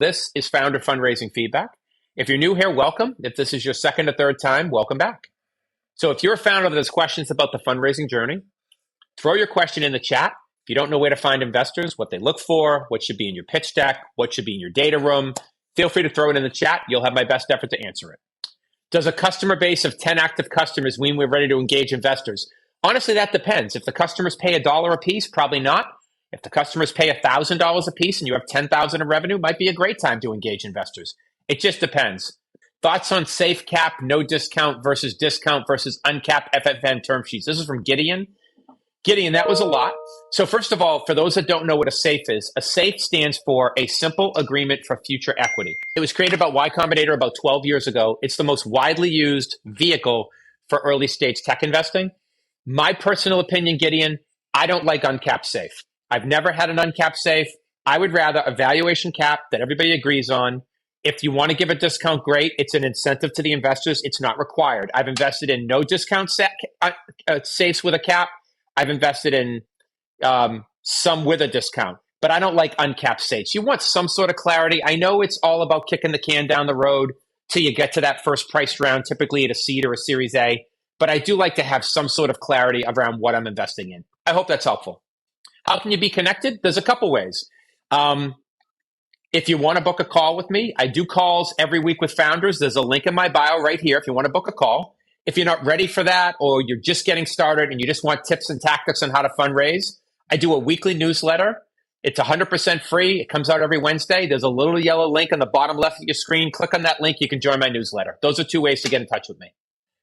This is Founder Fundraising Feedback. If you're new here, welcome. If this is your second or third time, welcome back. So if you're a founder that has questions about the fundraising journey, throw your question in the chat. If you don't know where to find investors, what they look for, what should be in your pitch deck, what should be in your data room, feel free to throw it in the chat. You'll have my best effort to answer it. Does a customer base of 10 active customers mean we're ready to engage investors? Honestly, that depends. If the customers pay $1 a piece, probably not. If the customers pay $1,000 a piece and you have $10,000 in revenue, might be a great time to engage investors. It just depends. Thoughts on safe cap, no discount versus uncapped FFN term sheets. This is from Gideon. Gideon, that was a lot. So first of all, for those that don't know what a SAFE is, a SAFE stands for a simple agreement for future equity. It was created by Y Combinator about 12 years ago. It's the most widely used vehicle for early stage tech investing. My personal opinion, Gideon, I don't like uncapped SAFE. I've never had an uncapped SAFE. I would rather a valuation cap that everybody agrees on. If you want to give a discount, great. It's an incentive to the investors. It's not required. I've invested in no discount SAFEs with a cap. I've invested in some with a discount, but I don't like uncapped SAFEs. You want some sort of clarity. I know it's all about kicking the can down the road till you get to that first price round, typically at a seed or a Series A, but I do like to have some sort of clarity around what I'm investing in. I hope that's helpful. How can you be connected? There's a couple ways. If you want to book a call with me, I do calls every week with founders. There's a link in my bio right here if you want to book a call. If you're not ready for that, or you're just getting started and you just want tips and tactics on how to fundraise, I do a weekly newsletter. It's 100% free. It comes out every Wednesday. There's a little yellow link on the bottom left of your screen. Click on that link. You can join my newsletter. Those are two ways to get in touch with me.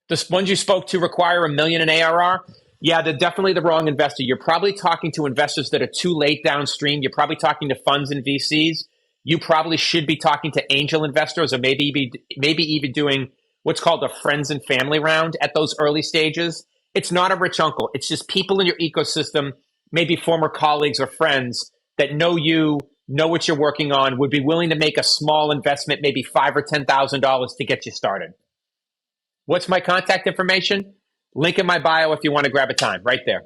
The ones you spoke to require $1 million in ARR. Yeah, they're definitely the wrong investor. You're probably talking to investors that are too late downstream. You're probably talking to funds and VCs. You probably should be talking to angel investors, or maybe even doing what's called a friends and family round at those early stages. It's not a rich uncle. It's just people in your ecosystem, maybe former colleagues or friends that know you, know what you're working on, would be willing to make a small investment, maybe $5,000 or $10,000 to get you started. What's my contact information? Link in my bio if you want to grab a time, right there.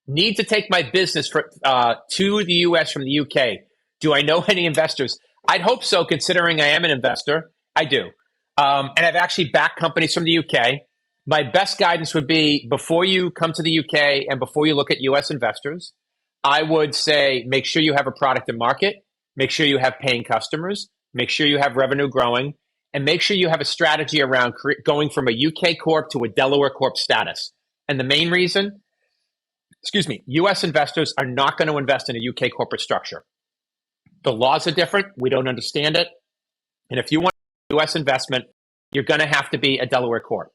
Need to take my business to the US from the UK. Do I know any investors? I'd hope so, considering I am an investor. I do. And I've actually backed companies from the UK. My best guidance would be, before you come to the UK and before you look at US investors, I would say make sure you have a product in market, make sure you have paying customers, make sure you have revenue growing, and make sure you have a strategy around going from a UK Corp to a Delaware Corp status. And the main reason, US investors are not going to invest in a UK corporate structure. The laws are different. We don't understand it. And if you want a US investment, you're going to have to be a Delaware Corp.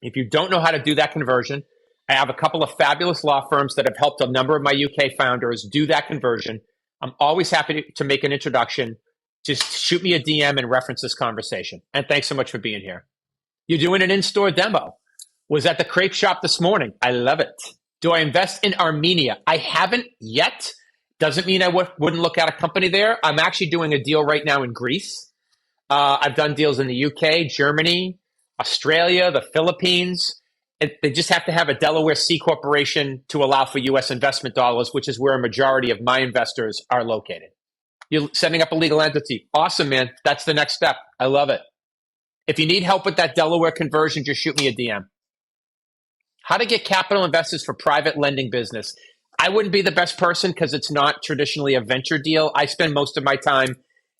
If you don't know how to do that conversion, I have a couple of fabulous law firms that have helped a number of my UK founders do that conversion. I'm always happy to make an introduction. Just shoot me a DM and reference this conversation. And thanks so much for being here. You're doing an in-store demo. Was at the crepe shop this morning. I love it. Do I invest in Armenia? I haven't yet. Doesn't mean I wouldn't look at a company there. I'm actually doing a deal right now in Greece. I've done deals in the UK, Germany, Australia, the Philippines. They just have to have a Delaware C corporation to allow for US investment dollars, which is where a majority of my investors are located. You're setting up a legal entity. Awesome, man. That's the next step. I love it. If you need help with that Delaware conversion, just shoot me a DM. How to get capital investors for private lending business. I wouldn't be the best person because it's not traditionally a venture deal. I spend most of my time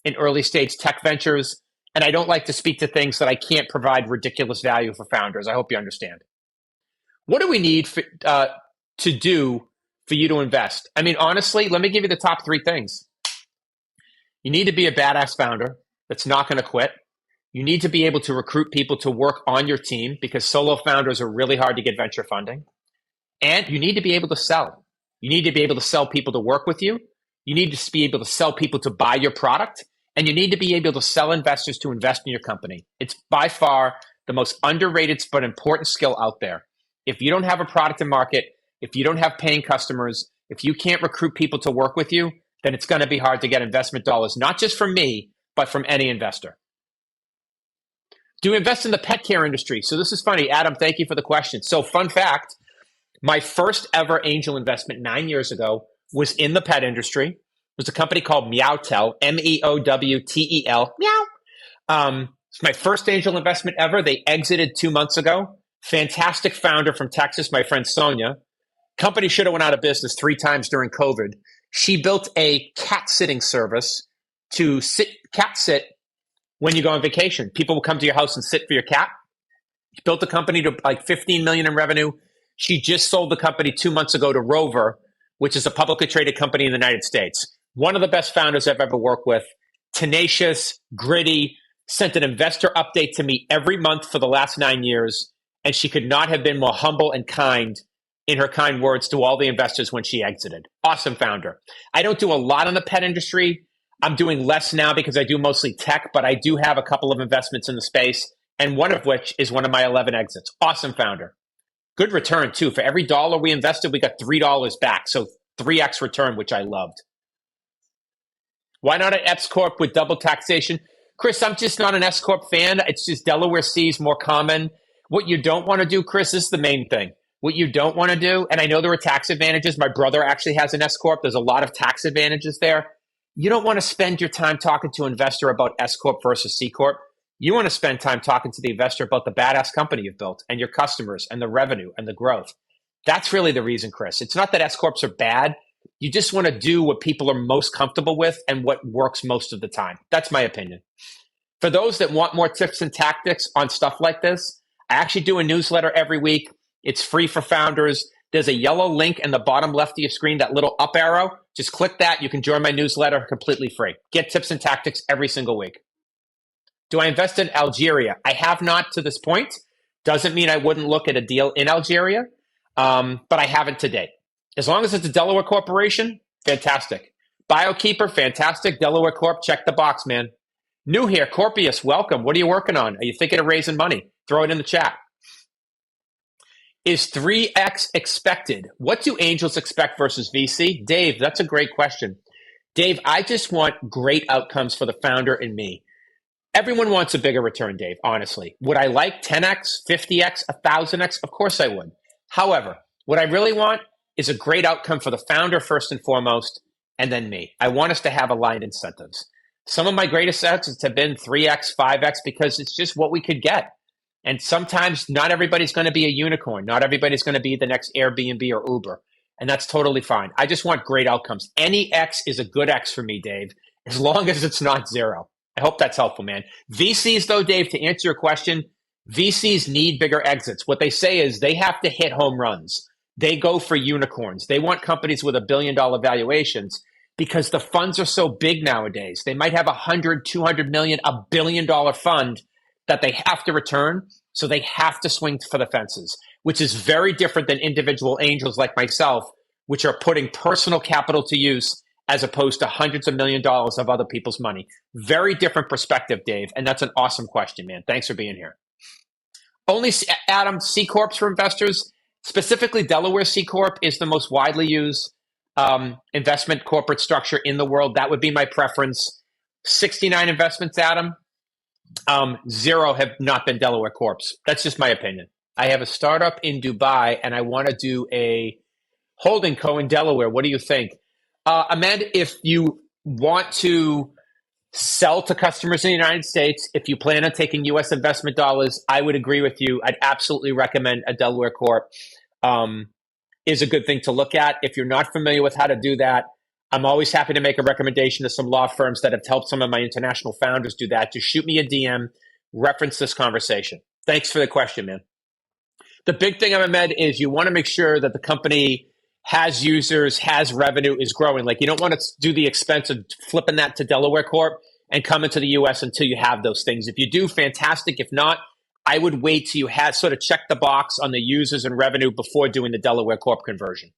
in early stage tech ventures, and I don't like to speak to things that I can't provide ridiculous value for founders. I hope you understand. What do we need to do for you to invest? I mean, honestly, let me give you the top 3 things. You need to be a badass founder that's not going to quit. You need to be able to recruit people to work on your team, because solo founders are really hard to get venture funding. And you need to be able to sell. You need to be able to sell people to work with you. You need to be able to sell people to buy your product. And you need to be able to sell investors to invest in your company. It's by far the most underrated but important skill out there. If you don't have a product in market, if you don't have paying customers, if you can't recruit people to work with you, then it's going to be hard to get investment dollars, not just from me, but from any investor. Do you invest in the pet care industry? So this is funny. Adam, thank you for the question. So fun fact, my first ever angel investment 9 years ago was in the pet industry. It was a company called Meowtel, Meowtel, Meow. It's my first angel investment ever. They exited 2 months ago. Fantastic founder from Texas, my friend Sonia. Company should have went out of business 3 times during COVID. She built a cat sitting service to cat sit when you go on vacation. People will come to your house and sit for your cat. She built a company to like 15 million in revenue. She just sold the company 2 months ago to Rover, which is a publicly traded company in the United States. One of the best founders I've ever worked with. Tenacious, gritty, sent an investor update to me every month for the last 9 years. And she could not have been more humble and kind in her kind words to all the investors when she exited. Awesome founder. I don't do a lot in the pet industry. I'm doing less now because I do mostly tech, but I do have a couple of investments in the space, and one of which is one of my 11 exits. Awesome founder. Good return, too. For every dollar we invested, we got $3 back. So 3x return, which I loved. Why not an S Corp with double taxation? Chris, I'm just not an S Corp fan. It's just Delaware C is more common. What you don't want to do, Chris, is the main thing. What you don't want to do, and I know there are tax advantages. My brother actually has an S Corp. There's a lot of tax advantages there. You don't want to spend your time talking to an investor about S Corp versus C Corp. You want to spend time talking to the investor about the badass company you've built and your customers and the revenue and the growth. That's really the reason, Chris. It's not that S Corps are bad. You just want to do what people are most comfortable with and what works most of the time. That's my opinion. For those that want more tips and tactics on stuff like this, I actually do a newsletter every week. It's free for founders. There's a yellow link in the bottom left of your screen, that little up arrow. Just click that. You can join my newsletter completely free. Get tips and tactics every single week. Do I invest in Algeria? I have not to this point. Doesn't mean I wouldn't look at a deal in Algeria, but I haven't to date. As long as it's a Delaware corporation, fantastic. BioKeeper, fantastic. Delaware Corp, check the box, man. New here, Corpius, welcome. What are you working on? Are you thinking of raising money? Throw it in the chat. Is 3x expected? What do angels expect versus VC? Dave, that's a great question. Dave, I just want great outcomes for the founder and me. Everyone wants a bigger return, Dave, honestly. Would I like 10x, 50x, 1000x? Of course I would. However, what I really want is a great outcome for the founder first and foremost, and then me. I want us to have aligned incentives. Some of my greatest exits have been 3x, 5x, because it's just what we could get. And sometimes not everybody's going to be a unicorn. Not everybody's going to be the next Airbnb or Uber. And that's totally fine. I just want great outcomes. Any X is a good X for me, Dave, as long as it's not 0. I hope that's helpful, man. VCs, though, Dave, to answer your question, VCs need bigger exits. What they say is they have to hit home runs. They go for unicorns. They want companies with $1 billion valuations because the funds are so big nowadays. They might have 100, 200 million, $1 billion fund that they have to return, so they have to swing for the fences, which is very different than individual angels like myself, which are putting personal capital to use as opposed to hundreds of $millions of other people's money. Very different perspective, Dave, and that's an awesome question, man. Thanks for being here. Only, Adam, C Corps for investors, specifically Delaware C Corp is the most widely used investment corporate structure in the world. That would be my preference. 69 investments, Adam. 0 have not been Delaware Corps. That's just my opinion. I have a startup in Dubai and I want to do a holding co in Delaware. What do you think? Ahmed, if you want to sell to customers in the United States, if you plan on taking U.S. investment dollars, I would agree with you. I'd absolutely recommend a Delaware Corp. Is a good thing to look at. If you're not familiar with how to do that, I'm always happy to make a recommendation to some law firms that have helped some of my international founders do that. Just shoot me a DM, reference this conversation. Thanks for the question, man. The big thing, Ahmed, is you want to make sure that the company has users, has revenue, is growing. Like you don't want to do the expense of flipping that to Delaware Corp and come into the US until you have those things. If you do, fantastic. If not, I would wait till you have sort of checked the box on the users and revenue before doing the Delaware Corp conversion.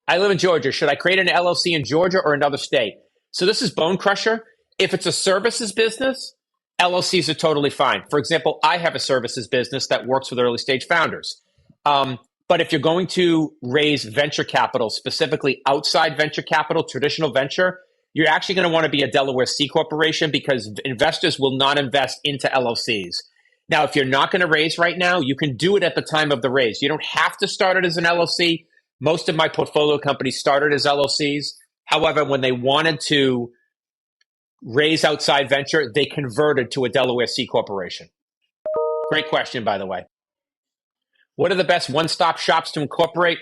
I live in Georgia. Should I create an LLC in Georgia or another state? So this is Bone Crusher. If it's a services business, LLCs are totally fine. For example, I have a services business that works with early stage founders. But if you're going to raise venture capital, specifically outside venture capital, traditional venture, you're actually going to want to be a Delaware C corporation because investors will not invest into LLCs. Now, if you're not going to raise right now, you can do it at the time of the raise. You don't have to start it as an LLC. Most of my portfolio companies started as LLCs. However, when they wanted to raise outside venture, they converted to a Delaware C corporation. Great question, by the way. What are the best one-stop shops to incorporate?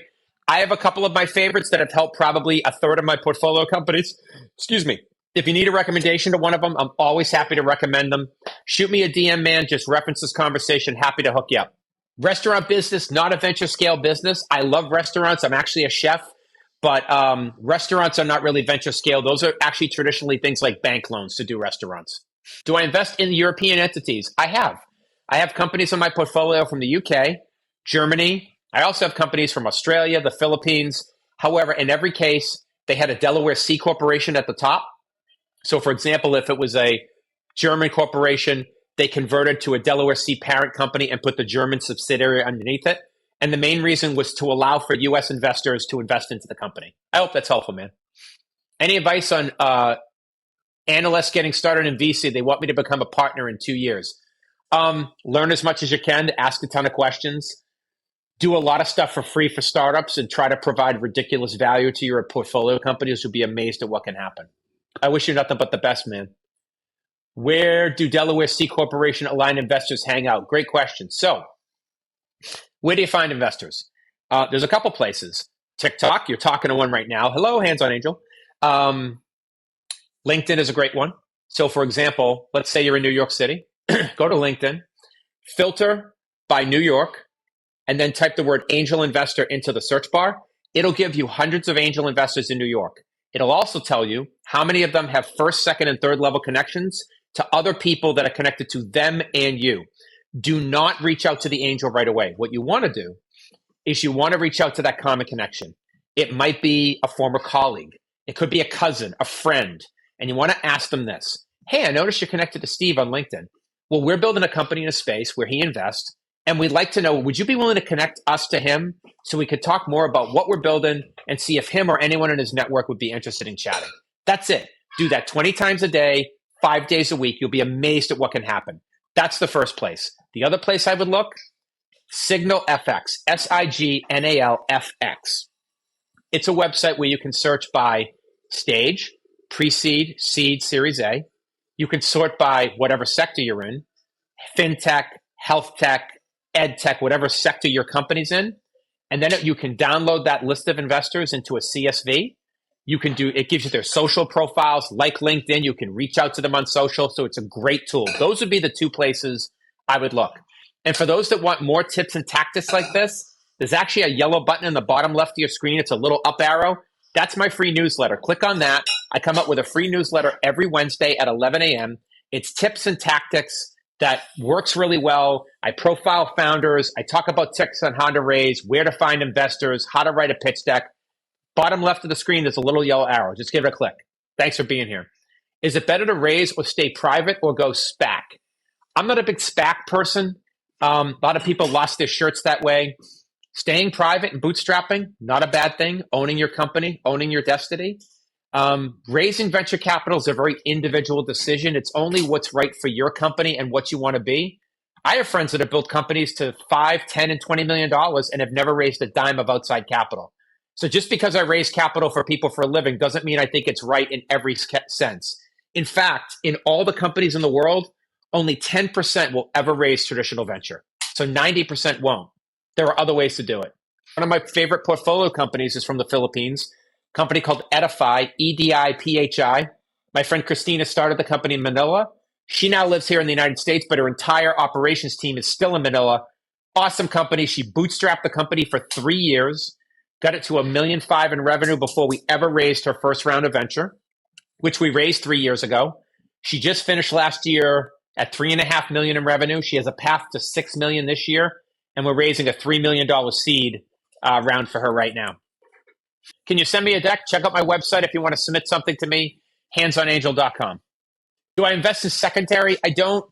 I have a couple of my favorites that have helped probably a third of my portfolio companies. Excuse me. If you need a recommendation to one of them, I'm always happy to recommend them. Shoot me a DM, man. Just reference this conversation. Happy to hook you up. Restaurant business, not a venture scale business. I love restaurants. I'm actually a chef, but restaurants are not really venture scale. Those are actually traditionally things like bank loans to do restaurants. Do I invest in European entities? I have. I have companies in my portfolio from the UK, Germany. I also have companies from Australia, the Philippines. However, in every case, they had a Delaware C corporation at the top. So, for example, if it was a German corporation, they converted to a Delaware C parent company and put the German subsidiary underneath it. And the main reason was to allow for U.S. investors to invest into the company. I hope that's helpful, man. Any advice on analysts getting started in VC? They want me to become a partner in 2 years. Learn as much as you can, ask a ton of questions, do a lot of stuff for free for startups, and try to provide ridiculous value to your portfolio companies. You'll be amazed at what can happen. I wish you nothing but the best, man. Where do Delaware C Corporation aligned investors hang out? Great question. So, where do you find investors? There's a couple places. TikTok, you're talking to one right now. Hello, Hands on Angel. LinkedIn is a great one. So, for example, let's say you're in New York City. Go to LinkedIn, filter by New York, and then type the word angel investor into the search bar. It'll give you hundreds of angel investors in New York. It'll also tell you how many of them have first, second, and third level connections to other people that are connected to them and you. Do not reach out to the angel right away. What you want to do is you want to reach out to that common connection. It might be a former colleague. It could be a cousin, a friend. And you want to ask them this. Hey, I noticed you're connected to Steve on LinkedIn. Well, we're building a company in a space where he invests. And we'd like to know, would you be willing to connect us to him so we could talk more about what we're building and see if him or anyone in his network would be interested in chatting? That's it. Do that 20 times a day, 5 days a week. You'll be amazed at what can happen. That's the first place. The other place I would look, Signal FX, SIGNAL-FX. It's a website where you can search by stage, pre-seed, seed, series A. You can sort by whatever sector you're in, fintech, health tech, ed tech, whatever sector your company's in. And then you can download that list of investors into a CSV. You can do, it gives you their social profiles, like LinkedIn. You can reach out to them on social. So it's a great tool. Those would be the two places I would look. And for those that want more tips and tactics like this, there's actually a yellow button in the bottom left of your screen. It's a little up arrow. That's my free newsletter. Click on that. I come up with a free newsletter every Wednesday at 11 a.m. It's tips and tactics that works really well. I profile founders. I talk about tips on how to raise, where to find investors, how to write a pitch deck. Bottom left of the screen, there's a little yellow arrow. Just give it a click. Thanks for being here. Is it better to raise or stay private or go SPAC? I'm not a big SPAC person. A lot of people lost their shirts that way. Staying private and bootstrapping, not a bad thing. Owning your company, owning your destiny. Raising venture capital is a very individual decision. It's only what's right for your company and what you want to be. I have friends that have built companies to $5, $10, and $20 million and have never raised a dime of outside capital. So just because I raise capital for people for a living doesn't mean I think it's right in every sense. In fact, in all the companies in the world, only 10% will ever raise traditional venture. So 90% won't. There are other ways to do it. One of my favorite portfolio companies is from the Philippines, a company called Edify, EDIPHI. My friend Christina started the company in Manila. She now lives here in the United States, but her entire operations team is still in Manila. Awesome company. She bootstrapped the company for 3 years, got it to $1.5 million in revenue before we ever raised her first round of venture, which we raised 3 years ago. She just finished last year at $3.5 million in revenue. She has a path to $6 million this year. And we're raising a $3 million seed round for her right now. Can you send me a deck? Check out my website if you want to submit something to me, handsonangel.com. Do I invest in secondary? I don't.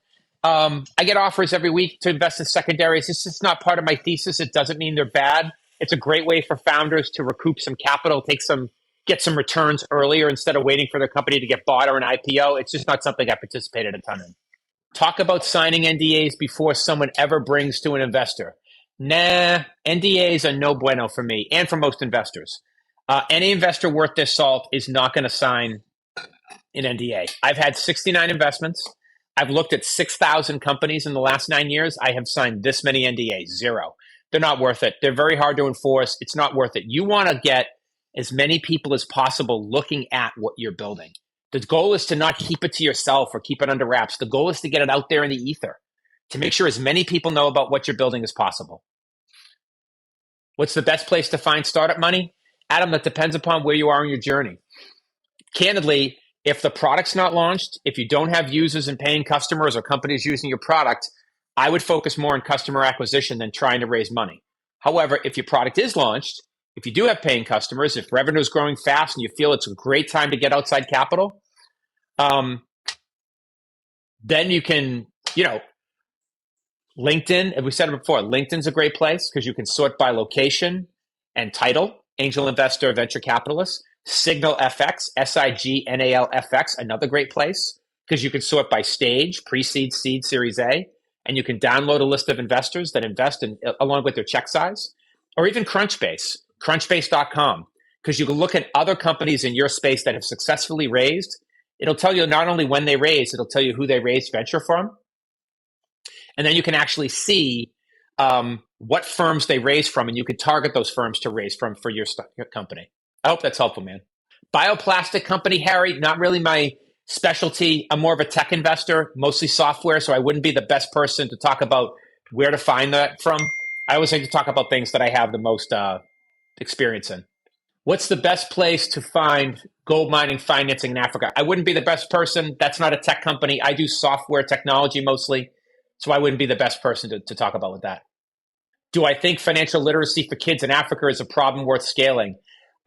I get offers every week to invest in secondaries. It's just not part of my thesis. It doesn't mean they're bad. It's a great way for founders to recoup some capital, get some returns earlier instead of waiting for their company to get bought or an IPO. It's just not something I participated a ton in. Talk about signing NDAs before someone ever brings to an investor. Nah, NDAs are no bueno for me and for most investors. Any investor worth their salt is not going to sign an NDA. I've had 69 investments. I've looked at 6,000 companies in the last 9 years. I have signed this many NDAs, zero. They're not worth it. They're very hard to enforce. It's not worth it. You want to get as many people as possible looking at what you're building. The goal is to not keep it to yourself or keep it under wraps. The goal is to get it out there in the ether, to make sure as many people know about what you're building as possible. What's the best place to find startup money? Adam, that depends upon where you are in your journey. Candidly, if the product's not launched, if you don't have users and paying customers or companies using your product, I would focus more on customer acquisition than trying to raise money. However, if your product is launched, if you do have paying customers, if revenue is growing fast and you feel it's a great time to get outside capital, then you can, LinkedIn, as we said it before, LinkedIn's a great place because you can sort by location and title, angel investor, venture capitalist. Signal FX, Signal FX, another great place because you can sort by stage, pre-seed, seed, series A, and you can download a list of investors that invest in, along with their check size, or even Crunchbase, crunchbase.com, because you can look at other companies in your space that have successfully raised. It'll tell you not only when they raised, it'll tell you who they raised venture from. And then you can actually see what firms they raised from, and you can target those firms to raise from for your company. I hope that's helpful, man. Bioplastic company, Harry, not really my specialty. I'm more of a tech investor, mostly software, so I wouldn't be the best person to talk about where to find that from. I always like to talk about things that I have the most experience in. What's the best place to find gold mining financing in Africa? I wouldn't be the best person. That's not a tech company. I do software technology mostly, so I wouldn't be the best person to talk about with that. Do I think financial literacy for kids in Africa is a problem worth scaling?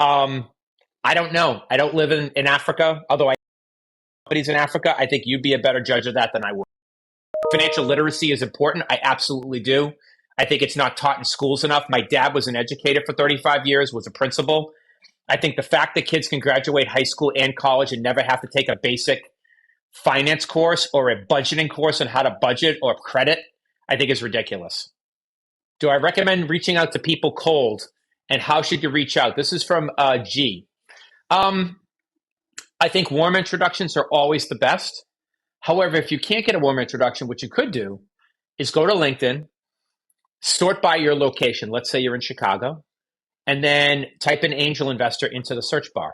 I don't know. I don't live in Africa, although I know companies in Africa. I think you'd be a better judge of that than I would. Financial literacy is important. I absolutely do. I think it's not taught in schools enough. My dad was an educator for 35 years, was a principal. I think the fact that kids can graduate high school and college and never have to take a basic finance course or a budgeting course on how to budget or credit, I think is ridiculous. Do I recommend reaching out to people cold? And how should you reach out? This is from G. I think warm introductions are always the best. However, if you can't get a warm introduction, what you could do is go to LinkedIn, sort by your location. Let's say you're in Chicago, and then type in angel investor into the search bar.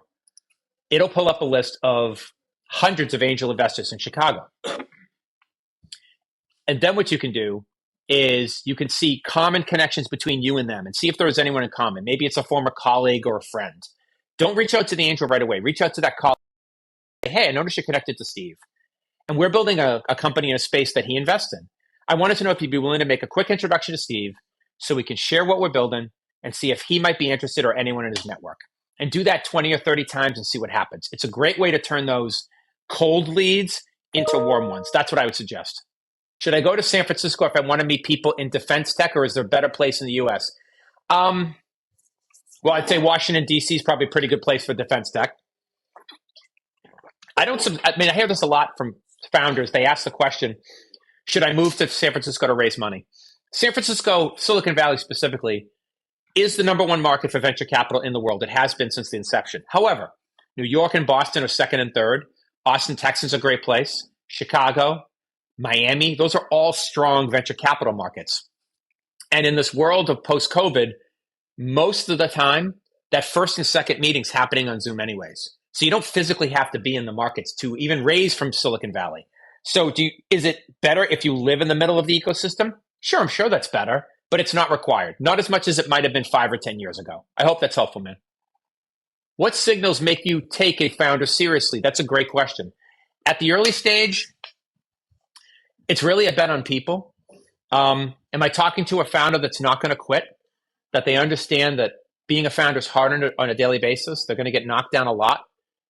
It'll pull up a list of hundreds of angel investors in Chicago. And then what you can do is you can see common connections between you and them and see if there is anyone in common. Maybe it's a former colleague or a friend. Don't reach out to the angel right away. Reach out to that colleague. Hey, I noticed you're connected to Steve. And we're building a company in a space that he invests in. I wanted to know if you'd be willing to make a quick introduction to Steve so we can share what we're building and see if he might be interested or anyone in his network. And do that 20 or 30 times and see what happens. It's a great way to turn those cold leads into warm ones. That's what I would suggest. Should I go to San Francisco if I want to meet people in defense tech, or is there a better place in the U.S.? Well, I'd say Washington, D.C. is probably a pretty good place for defense tech. I hear this a lot from founders. They ask the question, should I move to San Francisco to raise money? San Francisco, Silicon Valley specifically, is the number one market for venture capital in the world. It has been since the inception. However, New York and Boston are second and third. Austin, Texas is a great place. Chicago, Miami, those are all strong venture capital markets. And in this world of post-COVID, most of the time, that first and second meeting's happening on Zoom anyways. So you don't physically have to be in the markets to even raise from Silicon Valley. So is it better if you live in the middle of the ecosystem? Sure, I'm sure that's better, but it's not required. Not as much as it might have been 5 or 10 years ago. I hope that's helpful, man. What signals make you take a founder seriously? That's a great question. At the early stage, it's really a bet on people. Am I talking to a founder that's not going to quit? That they understand that being a founder is hard on a daily basis. They're going to get knocked down a lot,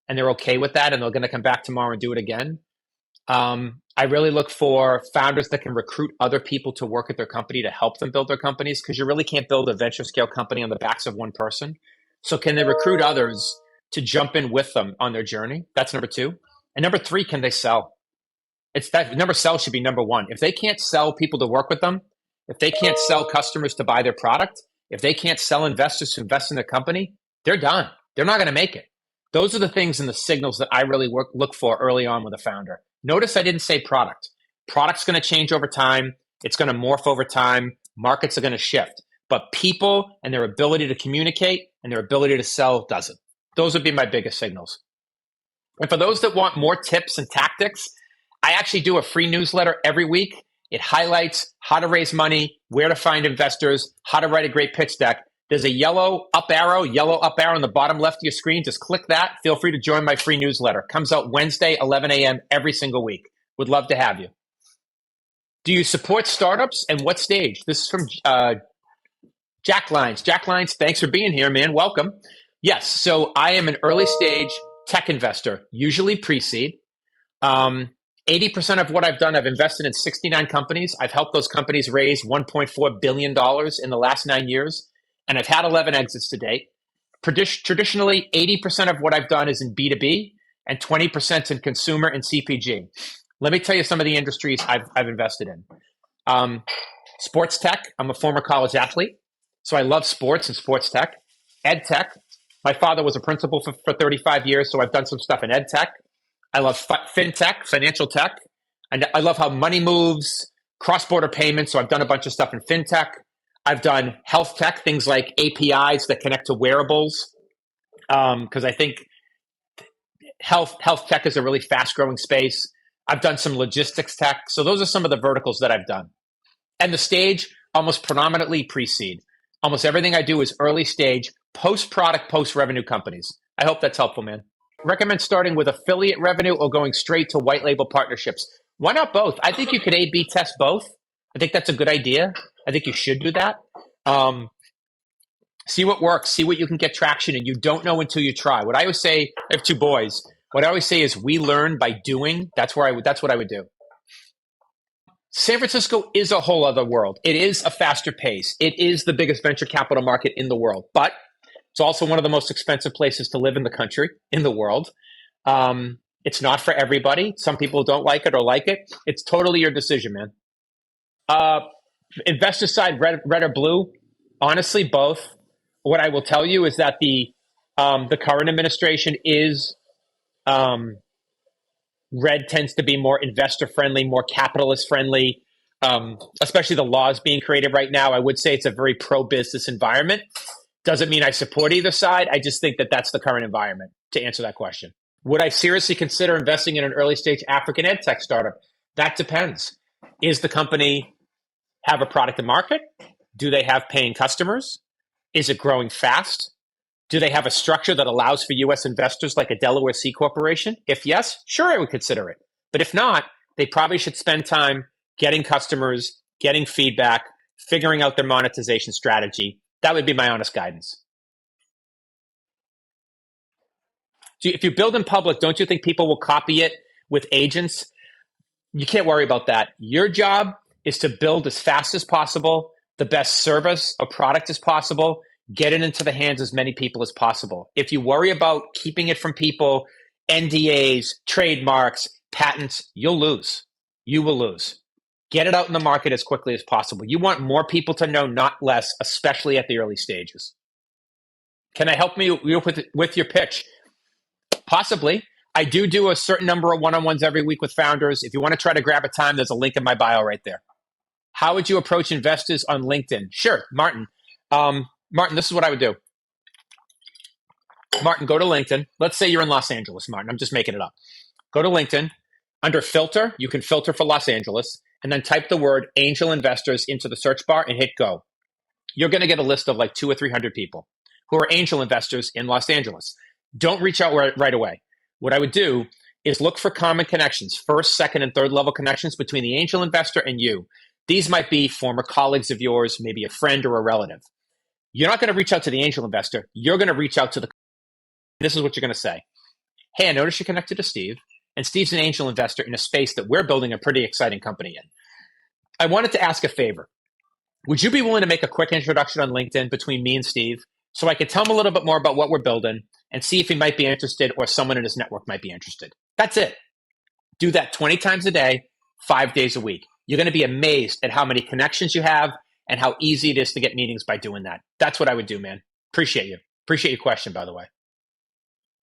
and they're okay with that, and they're going to come back tomorrow and do it again. I really look for founders that can recruit other people to work at their company to help them build their companies, because you really can't build a venture scale company on the backs of one person. So can they recruit others to jump in with them on their journey? That's number 2. And number 3, can they sell? It's that number sell should be number 1. If they can't sell people to work with them, if they can't sell customers to buy their product, if they can't sell investors to invest in their company, they're done. they're not going to make it. Those are the things and the signals that I really look for early on with a founder. Notice I didn't say product. Product's going to change over time. It's going to morph over time. Markets are going to shift. But people and their ability to communicate and their ability to sell doesn't. Those would be my biggest signals. And for those that want more tips and tactics, I actually do a free newsletter every week. It highlights how to raise money, where to find investors, how to write a great pitch deck. There's a yellow up arrow on the bottom left of your screen. Just click that. Feel free to join my free newsletter. Comes out Wednesday, 11 a.m. every single week. Would love to have you. Do you support startups and what stage? This is from Jack Lines. Jack Lines, thanks for being here, man. Welcome. Yes, so I am an early stage tech investor, usually pre-seed. 80% of what I've done, I've invested in 69 companies. I've helped those companies raise $1.4 billion in the last 9 years, and I've had 11 exits to date. Traditionally, 80% of what I've done is in B2B and 20% in consumer and CPG. Let me tell you some of the industries I've invested in. Sports tech, I'm a former college athlete, so I love sports and sports tech. Ed tech, my father was a principal for 35 years, so I've done some stuff in ed tech. I love fintech, financial tech. And I love how money moves, cross-border payments, so I've done a bunch of stuff in fintech. I've done health tech, things like APIs that connect to wearables, because I think health tech is a really fast-growing space. I've done some logistics tech. So those are some of the verticals that I've done. And the stage, almost predominantly pre-seed. Almost everything I do is early stage, post-product, post-revenue companies. I hope that's helpful, man. Recommend starting with affiliate revenue or going straight to white label partnerships. Why not both? I think you could A/B test both. I think that's a good idea. I think you should do that. See what works. See what you can get traction, and you don't know until you try. What I always say, I have two boys. What I always say is we learn by doing. That's what I would do. San Francisco is a whole other world. It is a faster pace. It is the biggest venture capital market in the world, but it's also one of the most expensive places to live in the country, in the world. It's not for everybody. Some people don't like it or like it. It's totally your decision, man. Investor side, red or blue? Honestly, both. What I will tell you is that the current administration is red tends to be more investor friendly, more capitalist friendly, especially the laws being created right now. I would say it's a very pro-business environment. Doesn't mean I support either side. I just think that that's the current environment, to answer that question. Would I seriously consider investing in an early stage African ed tech startup? That depends. Is the company have a product to market? Do they have paying customers? Is it growing fast? Do they have a structure that allows for U.S. investors like a Delaware C corporation? If yes, sure, I would consider it. But if not, they probably should spend time getting customers, getting feedback, figuring out their monetization strategy. That would be my honest guidance. If you build in public, don't you think people will copy it with agents? You can't worry about that. Your job is to build as fast as possible, the best service or product as possible, get it into the hands of as many people as possible. If you worry about keeping it from people, NDAs, trademarks, patents, you'll lose. You will lose. Get it out in the market as quickly as possible. You want more people to know, not less, especially at the early stages. Can I help you with your pitch? Possibly. I do a certain number of one-on-ones every week with founders. If you want to try to grab a time, there's a link in my bio right there. How would you approach investors on LinkedIn? Sure, Martin. Martin, this is what I would do. Martin, go to LinkedIn. Let's say you're in Los Angeles, Martin. I'm just making it up. Go to LinkedIn. Under filter, you can filter for Los Angeles, and then type the word angel investors into the search bar and hit go. You're going to get a list of like 200 or 300 people who are angel investors in Los Angeles. Don't reach out right away. What I would do is look for common connections, first, second, and third level connections between the angel investor and you. These might be former colleagues of yours, maybe a friend or a relative. You're not going to reach out to the angel investor. You're going to reach out to the. This is what you're going to say. Hey, I noticed you're connected to Steve, and Steve's an angel investor in a space that we're building a pretty exciting company in. I wanted to ask a favor. Would you be willing to make a quick introduction on LinkedIn between me and Steve so I could tell him a little bit more about what we're building and see if he might be interested or someone in his network might be interested? That's it. Do that 20 times a day, 5 days a week. You're going to be amazed at how many connections you have and how easy it is to get meetings by doing that. That's what I would do, man. Appreciate you. Appreciate your question, by the way.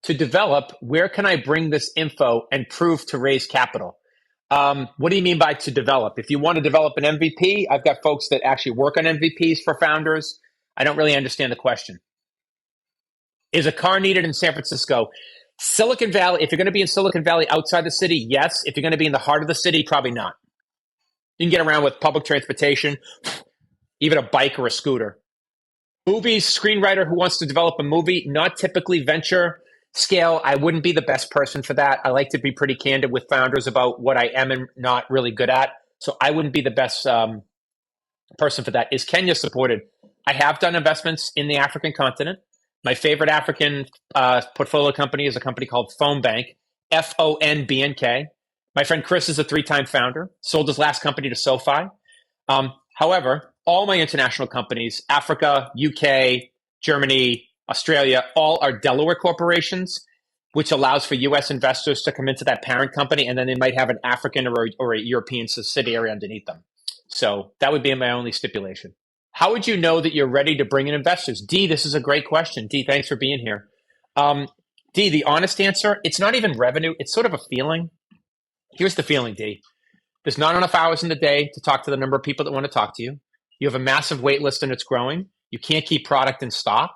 To develop, where can I bring this info and prove to raise capital? What do you mean by to develop? If you want to develop an MVP, I've got folks that actually work on MVPs for founders. I don't really understand the question. Is a car needed in San Francisco? Silicon Valley, if you're going to be in Silicon Valley outside the city, yes. If you're going to be in the heart of the city, probably not. You can get around with public transportation, even a bike or a scooter. Movies, screenwriter who wants to develop a movie, not typically venture scale. I wouldn't be the best person for that. I like to be pretty candid with founders about what I am and not really good at. So I wouldn't be the best person for that. Is Kenya supported? I have done investments in the African continent. My favorite African portfolio company is a company called Fonbank, Fonbnk. My friend Chris is a 3-time founder, sold his last company to SoFi. However, all my international companies, Africa, UK, Germany, Australia, all are Delaware corporations, which allows for US investors to come into that parent company, and then they might have an African or a European subsidiary underneath them. So that would be my only stipulation. How would you know that you're ready to bring in investors? D, this is a great question. D, thanks for being here. D, the honest answer, it's not even revenue. It's sort of a feeling. Here's the feeling, D. There's not enough hours in the day to talk to the number of people that want to talk to you. You have a massive wait list and it's growing. You can't keep product in stock.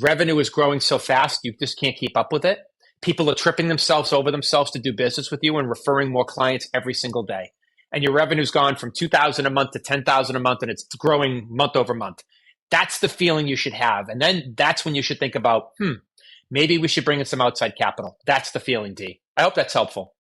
Revenue is growing so fast, you just can't keep up with it. People are tripping themselves over themselves to do business with you and referring more clients every single day. And your revenue's gone from $2,000 a month to $10,000 a month, and it's growing month over month. That's the feeling you should have. And then that's when you should think about, maybe we should bring in some outside capital. That's the feeling, D. I hope that's helpful.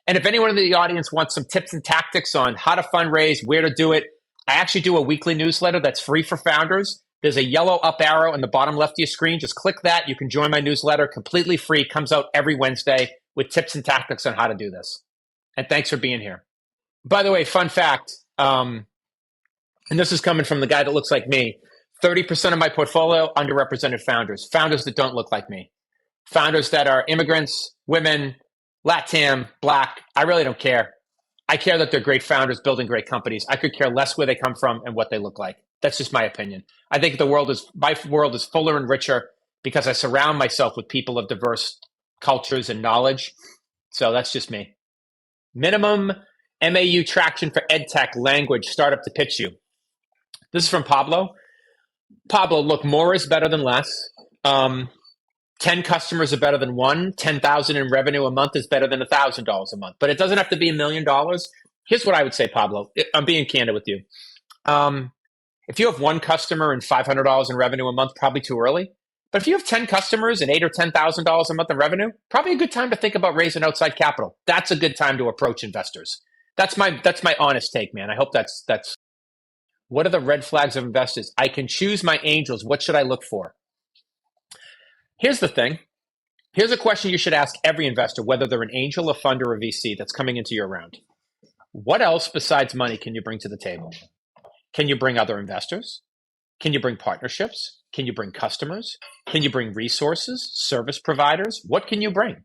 And if anyone in the audience wants some tips and tactics on how to fundraise, where to do it, I actually do a weekly newsletter that's free for founders. There's a yellow up arrow in the bottom left of your screen. Just click that. You can join my newsletter, completely free. Comes out every Wednesday with tips and tactics on how to do this. And thanks for being here. By the way, fun fact, and this is coming from the guy that looks like me, 30% of my portfolio, underrepresented founders that don't look like me, founders that are immigrants, women, LATAM, Black. I really don't care. I care that they're great founders building great companies. I could care less where they come from and what they look like. That's just my opinion. I think my world is fuller and richer because I surround myself with people of diverse cultures and knowledge. So that's just me. Minimum MAU traction for EdTech language startup to pitch you. This is from Pablo. Pablo, look, more is better than less. 10 customers are better than one. 10,000 in revenue a month is better than $1,000 a month. But it doesn't have to be $1 million. Here's what I would say, Pablo. I'm being candid with you. If you have one customer and $500 in revenue a month, probably too early. But if you have 10 customers and $8,000 or $10,000 a month in revenue, probably a good time to think about raising outside capital. That's a good time to approach investors. That's my honest take, man. I hope that's. What are the red flags of investors? I can choose my angels. What should I look for? Here's the thing. Here's a question you should ask every investor, whether they're an angel, a funder, or a VC that's coming into your round. What else besides money can you bring to the table? Can you bring other investors? Can you bring partnerships? Can you bring customers? Can you bring resources, service providers? What can you bring?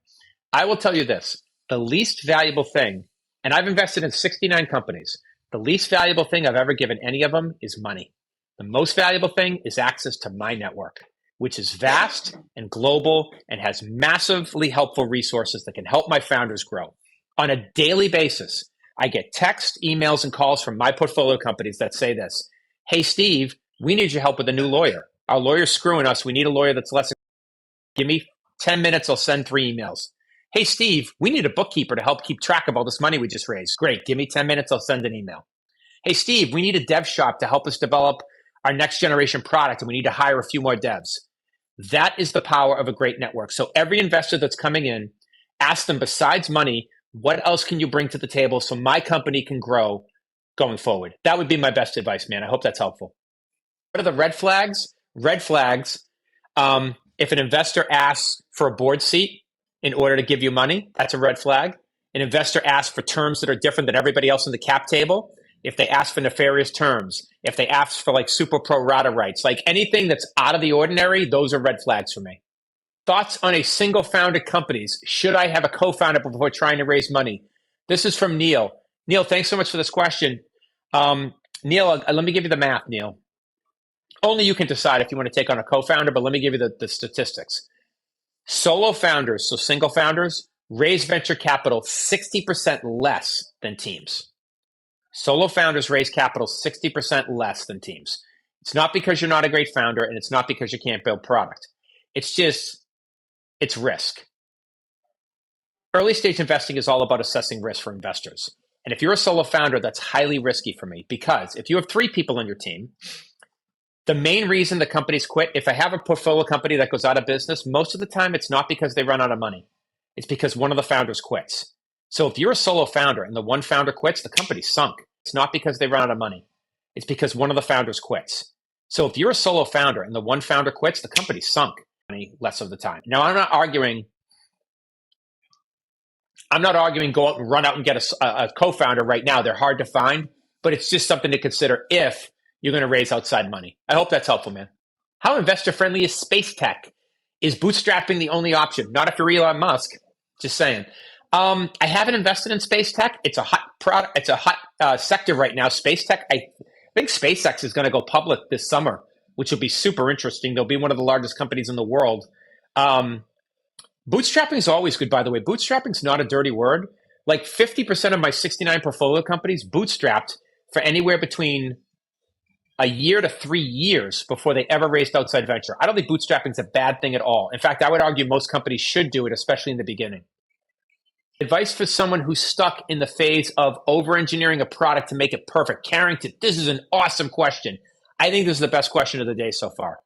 I will tell you this. The least valuable thing, and I've invested in 69 companies, the least valuable thing I've ever given any of them is money. The most valuable thing is access to my network, which is vast and global and has massively helpful resources that can help my founders grow. On a daily basis, I get text, emails, and calls from my portfolio companies that say this: hey, Steve, we need your help with a new lawyer. Our lawyer's screwing us. We need a lawyer that's less. Give me 10 minutes, I'll send 3 emails. Hey, Steve, we need a bookkeeper to help keep track of all this money we just raised. Great, give me 10 minutes, I'll send an email. Hey, Steve, we need a dev shop to help us develop our next generation product, and we need to hire a few more devs. That is the power of a great network. So every investor that's coming in, ask them, besides money, what else can you bring to the table so my company can grow going forward? That would be my best advice, man. I hope that's helpful. What are the red flags? Red flags, if an investor asks for a board seat in order to give you money, that's a red flag. An investor asks for terms that are different than everybody else in the cap table. If they ask for nefarious terms, if they ask for like super pro rata rights, like anything that's out of the ordinary, those are red flags for me. Thoughts on a single founded companies? Should I have a co-founder before trying to raise money? This is from Neil. Neil, thanks so much for this question. Neil, let me give you the math, Neil. Only you can decide if you want to take on a co-founder, but let me give you the statistics. Solo founders, so single founders, raise venture capital 60% less than teams. Solo founders raise capital 60% less than teams. It's not because you're not a great founder, and it's not because you can't build product. It's risk. Early stage investing is all about assessing risk for investors. And if you're a solo founder, that's highly risky for me, because if you have 3 people on your team, the main reason the companies quit, if I have a portfolio company that goes out of business, most of the time it's not because they run out of money. It's because one of the founders quits. So if you're a solo founder and the one founder quits, the company's sunk. It's not because they run out of money. It's because one of the founders quits. So if you're a solo founder and the one founder quits, the company's sunk less of the time. Now, I'm not arguing go out and run out and get a co-founder right now. They're hard to find, but it's just something to consider if you're going to raise outside money. I hope that's helpful, man. How investor-friendly is space tech? Is bootstrapping the only option? Not if you're Elon Musk. Just saying. I haven't invested in space tech. It's a hot product. It's a hot sector right now. Space tech. I think SpaceX is going to go public this summer, which will be super interesting. They'll be one of the largest companies in the world. Bootstrapping is always good, by the way. Bootstrapping is not a dirty word. Like 50% of my 69 portfolio companies bootstrapped for anywhere between a year to 3 years before they ever raised outside venture. I don't think bootstrapping is a bad thing at all. In fact, I would argue most companies should do it, especially in the beginning. Advice for someone who's stuck in the phase of over-engineering a product to make it perfect. Carrington, this is an awesome question. I think this is the best question of the day so far.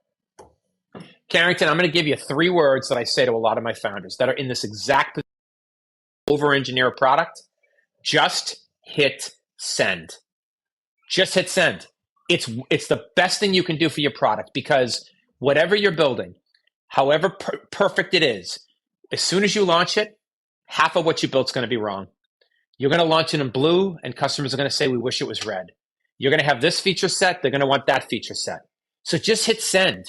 Carrington, I'm going to give you 3 words that I say to a lot of my founders that are in this exact position. Over-engineer a product. Just hit send. Just hit send. It's the best thing you can do for your product, because whatever you're building, however perfect it is, as soon as you launch it, half of what you built is going to be wrong. You're going to launch it in blue, and customers are going to say, we wish it was red. You're going to have this feature set. They're going to want that feature set. So just hit send.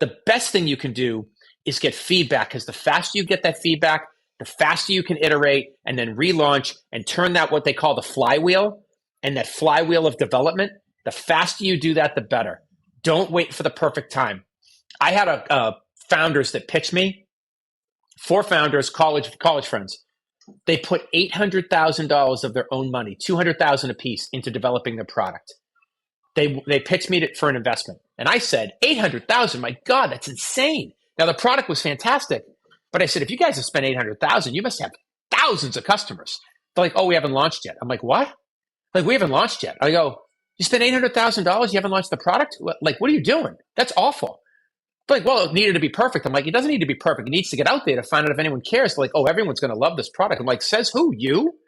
The best thing you can do is get feedback, because the faster you get that feedback, the faster you can iterate and then relaunch and turn that, what they call the flywheel, and that flywheel of development. The faster you do that, the better. Don't wait for the perfect time. I had founders that pitched me, 4 founders, college friends. They put $800,000 of their own money, $200,000 apiece, into developing their product. They pitched me for an investment. And I said, $800,000, my God, that's insane. Now, the product was fantastic. But I said, if you guys have spent $800,000, you must have thousands of customers. They're like, oh, we haven't launched yet. I'm like, what? Like, we haven't launched yet. I go, you spent $800,000, you haven't launched the product? Like, what are you doing? That's awful. They're like, well, it needed to be perfect. I'm like, it doesn't need to be perfect. It needs to get out there to find out if anyone cares. They're like, oh, everyone's going to love this product. I'm like, says who? You?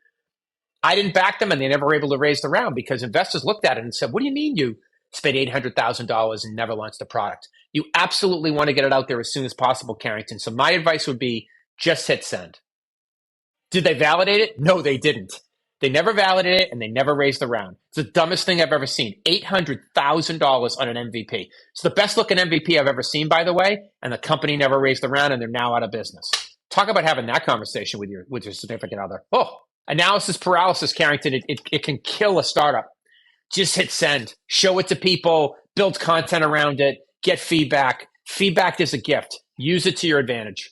I didn't back them, and they never were able to raise the round because investors looked at it and said, what do you mean you spent $800,000 and never launched the product? You absolutely want to get it out there as soon as possible, Carrington. So my advice would be just hit send. Did they validate it? No, they didn't. They never validated it, and they never raised the round. It's the dumbest thing I've ever seen. $800,000 on an MVP. It's the best looking MVP I've ever seen, by the way, and the company never raised the round, and they're now out of business. Talk about having that conversation with your significant other. Oh, analysis paralysis, Carrington. It can kill a startup. Just hit send. Show it to people. Build content around it. Get feedback. Feedback is a gift. Use it to your advantage.